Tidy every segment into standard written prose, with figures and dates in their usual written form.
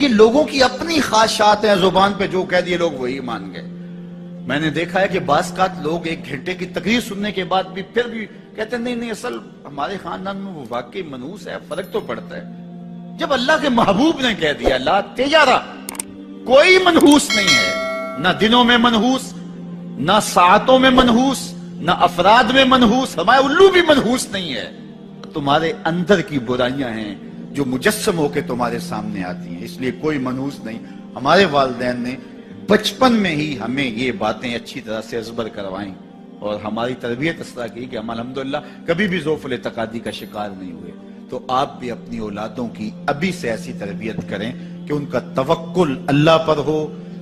یہ لوگوں کی اپنی خواہشات ہیں، زبان پہ جو کہہ دیے لوگ وہی مان گئے۔ میں نے دیکھا ہے کہ بعض اوقات لوگ 1 گھنٹے کی تقریر سننے کے بعد بھی پھر بھی کہتے ہیں نہیں اصل ہمارے خاندان میں وہ واقعی منحوس ہے، فرق تو پڑتا ہے۔ جب اللہ کے محبوب نے کہہ دیا لا تیارہ، کوئی منحوس نہیں ہے، نہ دنوں میں منحوس، نہ ساعتوں میں منحوس، نہ افراد میں منحوس، ہمارے الو بھی منحوس نہیں ہے۔ تمہارے اندر کی برائیاں ہیں جو مجسم ہو کے تمہارے سامنے آتی ہیں، اس لیے کوئی منحوس نہیں۔ ہمارے والدین نے بچپن میں ہی ہمیں یہ باتیں اچھی طرح سے ازبر کروائیں اور ہماری تربیت اس طرح کی کہ ہم الحمدللہ کبھی بھی ذوف الاعتقادی کا شکار نہیں ہوئے۔ تو آپ بھی اپنی اولادوں کی ابھی سے ایسی تربیت کریں کہ ان کا توکل اللہ پر ہو،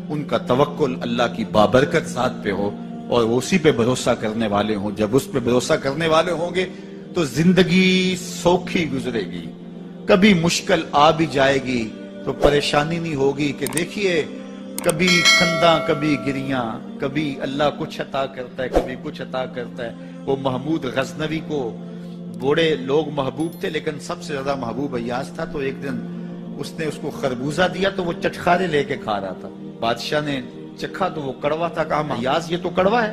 ان کا توکل اللہ کی بابرکت ذات پہ ہو اور وہ اسی پہ بھروسہ کرنے والے ہوں۔ جب اس پہ بھروسہ کرنے والے ہوں گے تو زندگی سوکھی گزرے گی، کبھی مشکل آ بھی جائے گی تو پریشانی نہیں ہوگی کہ دیکھیے کبھی خنداں کبھی گریاں، کبھی اللہ کچھ عطا کرتا ہے کبھی کچھ عطا کرتا ہے۔ وہ محمود غزنوی کو بوڑھے لوگ محبوب تھے لیکن سب سے زیادہ محبوب ایاز تھا، تو ایک دن اس نے اس کو خربوزہ دیا تو وہ چٹخارے لے کے کھا رہا تھا۔ بادشاہ نے چکھا تو وہ کڑوا تھا، کہا ایاز یہ تو کڑوا ہے؟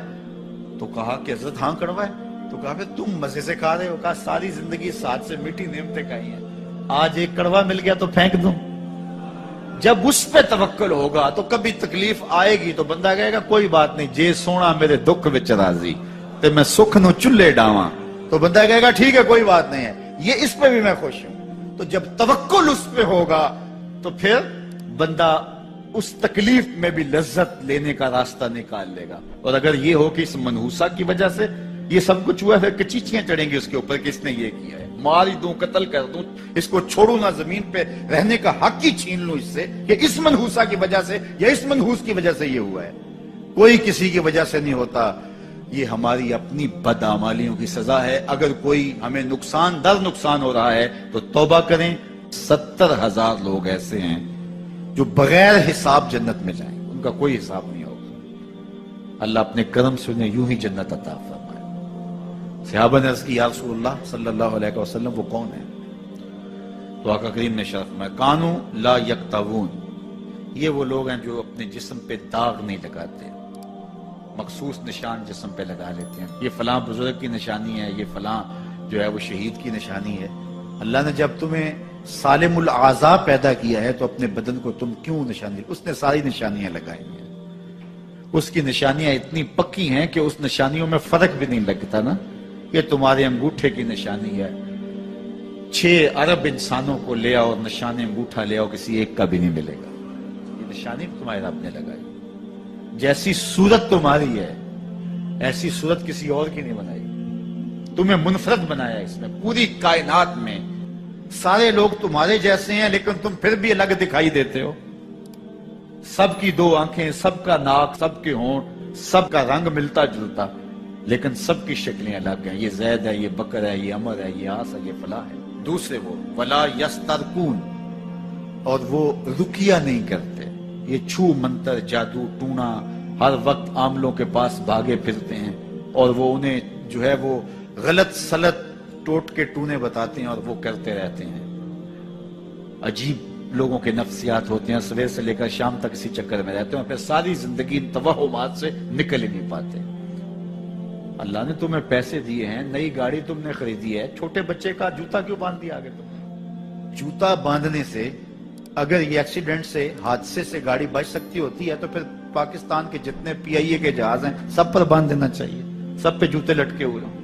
تو کہا کہ حضرت ہاں کڑوا ہے۔ تو کہا پھر تم مزے سے کھا رہے ہو؟ کہا ساری زندگی ساتھ سے میٹھی نعمتیں کھائی ہیں، آج ایک کڑوا مل گیا تو پھینک دوں؟ جب اس پہ توکل ہوگا تو کبھی تکلیف آئے گی تو بندہ کہے گا کوئی بات نہیں، جے سونا میرے دکھ وچ راضی تے میں سکھ نو چلے ڈاواں، تو بندہ کہے گا ٹھیک ہے کوئی بات نہیں ہے، یہ اس پہ بھی میں خوش ہوں۔ تو جب توکل اس پہ ہوگا تو پھر بندہ اس تکلیف میں بھی لذت لینے کا راستہ نکال لے گا۔ اور اگر یہ ہو کہ اس منحوسہ کی وجہ سے یہ سب کچھ ہوا ہے، کچیچیاں چڑھیں گی اس کے اوپر کہ اس نے یہ کیا ہے، مار دوں قتل کر دوں، اس کو چھوڑوں نہ، زمین پہ رہنے کا حق ہی چھین لوں اس سے کہ اس منحوسہ کی وجہ سے یا اس منحوس کی وجہ سے یہ ہوا ہے۔ کوئی کسی کی وجہ سے نہیں ہوتا، یہ ہماری اپنی بدعمالیوں کی سزا ہے۔ اگر کوئی ہمیں نقصان در نقصان ہو رہا ہے تو توبہ کریں۔ 70,000 لوگ ایسے ہیں جو بغیر حساب جنت میں جائیں، ان کا کوئی حساب نہیں ہوگا۔ اللہ اپنے کرم سے انہیں یوں ہی جنت عطا فرمائے۔ صحابہ نے عرض کی یا رسول اللہ صلی اللہ علیہ وسلم وہ کون ہے؟ تو آقا کریم نے شرف میں کانو لا یکتوون، یہ وہ لوگ ہیں جو اپنے جسم پہ داغ نہیں لگاتے، مخصوص نشان جسم پہ لگا لیتے ہیں، یہ فلاں بزرگ کی نشانی ہے، یہ فلاں جو ہے وہ شہید کی نشانی ہے۔ اللہ نے جب تمہیں سالم الاعضاء پیدا کیا ہے تو اپنے بدن کو تم کیوں نشانی؟ اس نے ساری نشانیاں لگائی ہیں، اس کی نشانیاں اتنی پکی ہیں کہ اس نشانیوں میں فرق بھی نہیں لگتا نا۔ یہ تمہارے انگوٹھے کی نشانی ہے، 6 ارب انسانوں کو لے آؤ اور نشان انگوٹھا لے آؤ، کسی ایک کا بھی نہیں ملے گا۔ یہ نشانی تمہارے رب نے لگائی۔ جیسی صورت تمہاری ہے ایسی صورت کسی اور کی نہیں بنائی، تمہیں منفرد بنایا اس میں۔ پوری کائنات میں سارے لوگ تمہارے جیسے ہیں لیکن تم پھر بھی الگ دکھائی دیتے ہو۔ سب کی 2 آنکھیں، سب کا ناک، سب کے ہونٹ، سب کا رنگ ملتا جلتا، لیکن سب کی شکلیں الگ ہیں۔ یہ زید ہے، یہ بکر ہے، یہ عمر ہے، یہ آس ہے، یہ فلاں ہے۔ دوسرے وہ ولا یسترقون، اور وہ رکیہ نہیں کرتے، یہ چھو منتر جادو ٹونا ہر وقت عاملوں کے پاس بھاگے پھرتے ہیں اور وہ انہیں جو ہے وہ غلط سلط ٹوٹ کے ٹونے بتاتے ہیں اور وہ کرتے رہتے ہیں۔ عجیب لوگوں کے نفسیات ہوتے ہیں، صبح سے لے کر شام تک اسی چکر میں رہتے ہیں اور پھر ساری زندگی توہمات سے نکل ہی نہیں پاتے۔ اللہ نے تمہیں پیسے دیے ہیں، نئی گاڑی تم نے خریدی ہے، چھوٹے بچے کا جوتا کیوں باندھ دیا آگے تم؟ جوتا باندھنے سے اگر یہ ایکسیڈنٹ سے، حادثے سے گاڑی بچ سکتی ہوتی ہے تو پھر پاکستان کے جتنے PIA کے جہاز ہیں سب پر باندھ دینا چاہیے، سب پہ جوتے لٹکے ہوئے ہوں۔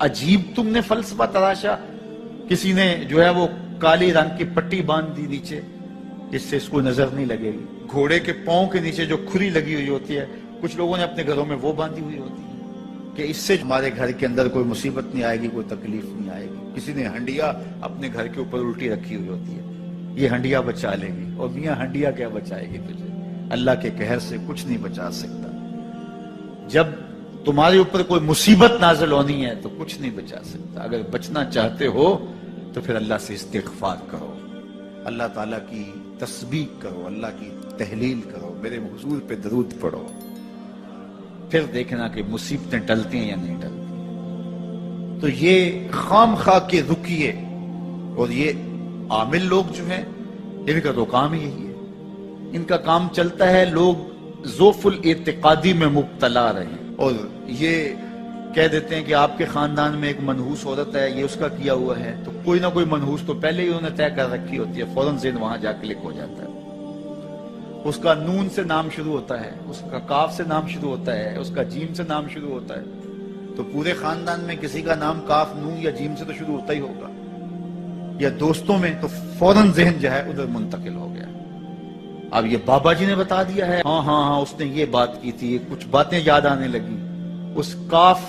عجیب تم نے فلسفہ تراشا، کسی نے جو ہے وہ کالی رنگ کی پٹی باندھ دی نیچے جس سے اس کو نظر نہیں لگے گی۔ گھوڑے کے پاؤں کے نیچے جو کھری لگی ہوئی ہوتی ہے کچھ لوگوں نے اپنے گھروں میں وہ باندھی ہوئی ہوتی ہے کہ اس سے ہمارے گھر کے اندر کوئی مصیبت نہیں آئے گی، کوئی تکلیف نہیں آئے گی۔ کسی نے ہنڈیا اپنے گھر کے اوپر الٹی رکھی ہوئی ہوتی ہے، یہ ہنڈیا بچا لے گی، اور میاں ہنڈیا کیا بچائے گی تجھے؟ اللہ کے قہر سے کچھ نہیں بچا سکتا۔ جب تمہارے اوپر کوئی مصیبت نازل ہونی ہے تو کچھ نہیں بچا سکتا۔ اگر بچنا چاہتے ہو تو پھر اللہ سے استغفار کرو، اللہ تعالیٰ کی تسبیح کرو، اللہ کی تحلیل کرو، میرے حضور پہ درود پڑھو، پھر دیکھنا کہ مصیبتیں ٹلتی ہیں یا نہیں ٹلتی۔ تو یہ خام خواہ کے رکیے اور یہ عامل لوگ جو ہیں ان کا تو کام ہی یہی ہے. ان کا کام چلتا ہے لوگ ذوف الاعتقادی میں مبتلا رہے اور یہ کہہ دیتے ہیں کہ آپ کے خاندان میں ایک منحوس عورت ہے، یہ اس کا کیا ہوا ہے، تو کوئی نہ کوئی منحوس تو پہلے ہی انہوں نے طے کر رکھی ہوتی ہے، فوراً ذہن وہاں جا کلک ہو جاتا ہے. اس کا نون سے نام شروع ہوتا ہے، اس کا کاف سے نام شروع ہوتا ہے، اس کا جیم سے نام شروع ہوتا ہے، تو پورے خاندان میں کسی کا نام کاف، نون یا جیم سے تو شروع ہوتا ہی ہوگا، یا دوستوں میں، تو فوراً ذہن جو ہے ادھر منتقل ہو گیا. اب یہ بابا جی نے بتا دیا ہے، ہاں اس نے یہ بات کی تھی، کچھ باتیں یاد آنے لگی، اس کاف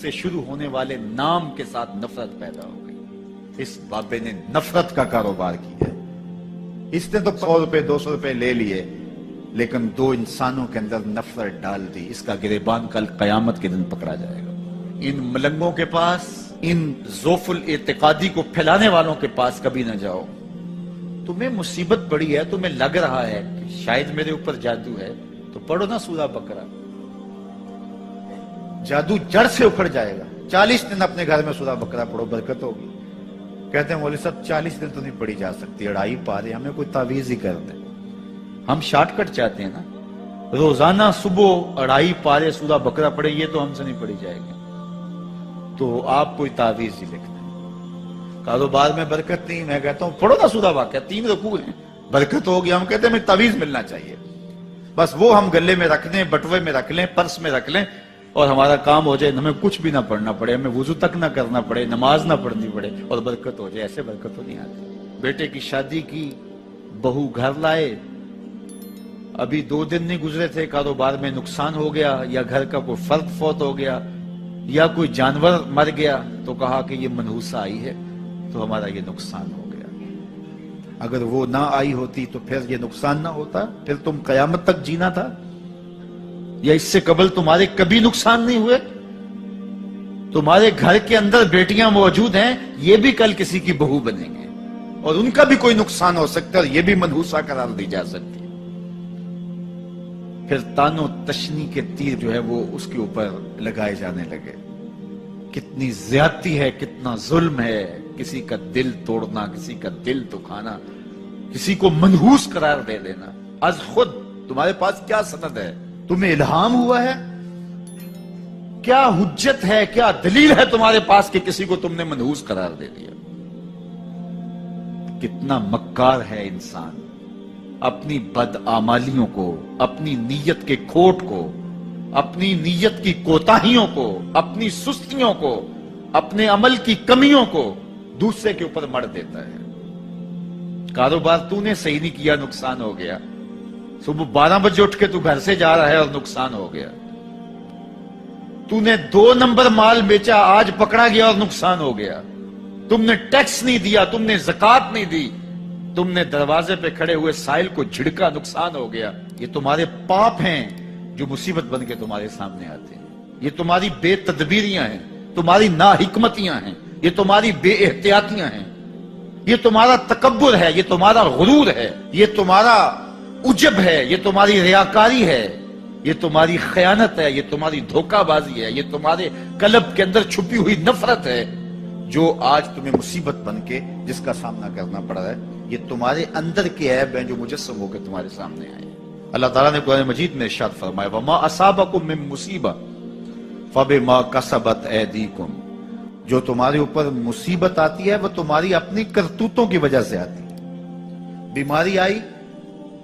سے شروع ہونے والے نام کے ساتھ نفرت پیدا ہو گئی. اس بابے نے نفرت کا کاروبار کیا ہے. اس نے تو 100 روپے 200 روپے لے لیے، لیکن دو انسانوں کے اندر نفرت ڈال دی. اس کا گریبان کل قیامت کے دن پکڑا جائے گا. ان ملنگوں کے پاس، ان ذوف الاعتقادی کو پھیلانے والوں کے پاس کبھی نہ جاؤ. تمہیں مصیبت پڑی ہے، تمہیں لگ رہا ہے کہ شاید میرے اوپر جادو ہے، تو پڑھو نا سورہ بقرہ، جادو جڑ سے اکھڑ جائے گا. 40 دن اپنے گھر میں سورہ بقرہ پڑھو، برکت ہوگی. کہتے ہیں مولوی صاحب 40 دن تو نہیں پڑھی جا سکتی، 2.5 پارے، ہمیں کوئی تعویذ ہی کر دیں. ہم شارٹ کٹ چاہتے ہیں نا، روزانہ صبح 2.5 پارے سورہ بقرہ پڑھے، یہ تو ہم سے نہیں پڑھی جائے گی. تو آپ کوئی تعویذ ہی لکھ دیں. کاروبار میں برکت نہیں، میں کہتا ہوں پڑھو نا سورہ واقعہ، 3 رکوع ہیں، برکت ہوگی. ہم کہتے ہیں ہمیں تعویذ ملنا چاہیے، بس وہ ہم گلے میں رکھ لیں، بٹوے میں رکھ لیں، پرس میں رکھ لیں، اور ہمارا کام ہو جائے، ہمیں کچھ بھی نہ پڑھنا پڑے، ہمیں وضو تک نہ کرنا پڑے، نماز نہ پڑھنی پڑے، اور برکت ہو جائے. ایسے برکت تو نہیں آتی. بیٹے کی شادی کی، بہو گھر لائے، ابھی 2 دن نہیں گزرے تھے، کاروبار میں نقصان ہو گیا، یا گھر کا کوئی فرد فوت ہو گیا، یا کوئی جانور مر گیا، تو کہا کہ یہ منحوسہ آئی ہے تو ہمارا یہ نقصان ہو گیا. اگر وہ نہ آئی ہوتی تو پھر یہ نقصان نہ ہوتا، پھر تم قیامت تک جینا تھا، یا اس سے قبل تمہارے کبھی نقصان نہیں ہوئے. تمہارے گھر کے اندر بیٹیاں موجود ہیں، یہ بھی کل کسی کی بہو بنیں گے، اور ان کا بھی کوئی نقصان ہو سکتا ہے، اور یہ بھی منحوسہ قرار دی جا سکتی ہے. پھر تانو تشنی کے تیر جو ہے وہ اس کے اوپر لگائے جانے لگے. کتنی زیادتی ہے، کتنا ظلم ہے، کسی کا دل توڑنا، کسی کا دل دکھانا، کسی کو منحوس قرار دے دینا. از خود تمہارے پاس کیا سند ہے؟ تمہیں الہام ہوا ہے؟ کیا حجت ہے، کیا دلیل ہے تمہارے پاس کہ کسی کو تم نے منحوس قرار دے دیا؟ کتنا مکار ہے انسان، اپنی بدعمالیوں کو، اپنی نیت کے کھوٹ کو، اپنی نیت کی کوتاہیوں کو، اپنی سستیوں کو، اپنے عمل کی کمیوں کو دوسرے کے اوپر مڑ دیتا ہے. کاروبار تو نے صحیح نہیں کیا، نقصان ہو گیا. صبح 12 بجے اٹھ کے تو گھر سے جا رہا ہے اور نقصان ہو گیا. تو نے 2 نمبر مال بیچا، آج پکڑا گیا اور نقصان ہو گیا. تم نے ٹیکس نہیں دیا، تم نے زکات نہیں دی، تم نے دروازے پہ کھڑے ہوئے سائل کو جھڑکا، نقصان ہو گیا. یہ تمہارے پاپ ہیں جو مصیبت بن کے تمہارے سامنے آتے ہیں. یہ تمہاری بے تدبیریاں ہیں، تمہاری ناحکمتیاں ہیں، یہ تمہاری بے احتیاطیاں ہیں، یہ تمہارا تکبر ہے، یہ تمہارا غرور ہے، یہ تمہارا عجب ہے، یہ تمہاری ریاکاری ہے، یہ تمہاری خیانت ہے، یہ تمہاری دھوکہ بازی ہے، یہ تمہارے قلب کے اندر چھپی ہوئی نفرت ہے جو آج تمہیں مصیبت بن کے جس کا سامنا کرنا پڑ رہا ہے. یہ تمہارے اندر کے عیب ہیں جو مجسم ہو کے تمہارے سامنے آئے. اللہ تعالیٰ نے قرآن مجید میں ارشاد فرمایا وَمَا أَصَابَكُم مِّن مُّصِيبَةٍ فَبِمَا كَسَبَتْ أَيْدِيكُمْ. جو تمہارے اوپر مصیبت آتی ہے وہ تمہاری اپنی کرتوتوں کی وجہ سے آتی ہے. بیماری آئی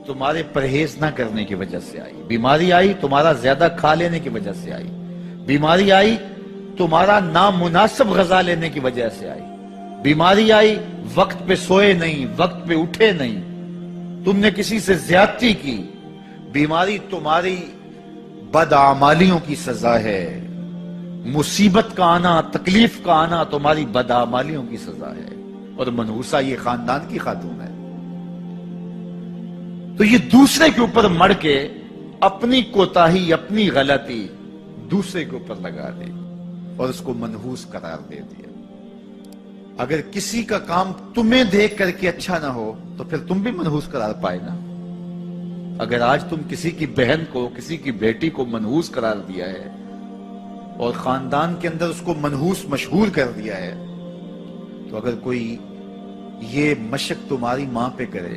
تمہارے پرہیز نہ کرنے کی وجہ سے آئی. بیماری آئی تمہارا زیادہ کھا لینے کی وجہ سے آئی. بیماری آئی تمہارا نامناسب غذا لینے کی وجہ سے آئی. بیماری آئی وقت پہ سوئے نہیں، وقت پہ اٹھے نہیں، تم نے کسی سے زیادتی کی. بیماری تمہاری بدعمالیوں کی سزا ہے. مصیبت کا آنا، تکلیف کا آنا تمہاری بدعمالیوں کی سزا ہے. اور منحوسہ یہ خاندان کی خاتون ہے. تو یہ دوسرے کے اوپر مڑ کے اپنی کوتاہی، اپنی غلطی دوسرے کے اوپر لگا دی اور اس کو منحوس قرار دے دیا. اگر کسی کا کام تمہیں دیکھ کر کے اچھا نہ ہو تو پھر تم بھی منحوس قرار پائے نا. اگر آج تم کسی کی بہن کو، کسی کی بیٹی کو منحوس قرار دیا ہے اور خاندان کے اندر اس کو منحوس مشہور کر دیا ہے، تو اگر کوئی یہ مشق تمہاری ماں پہ کرے،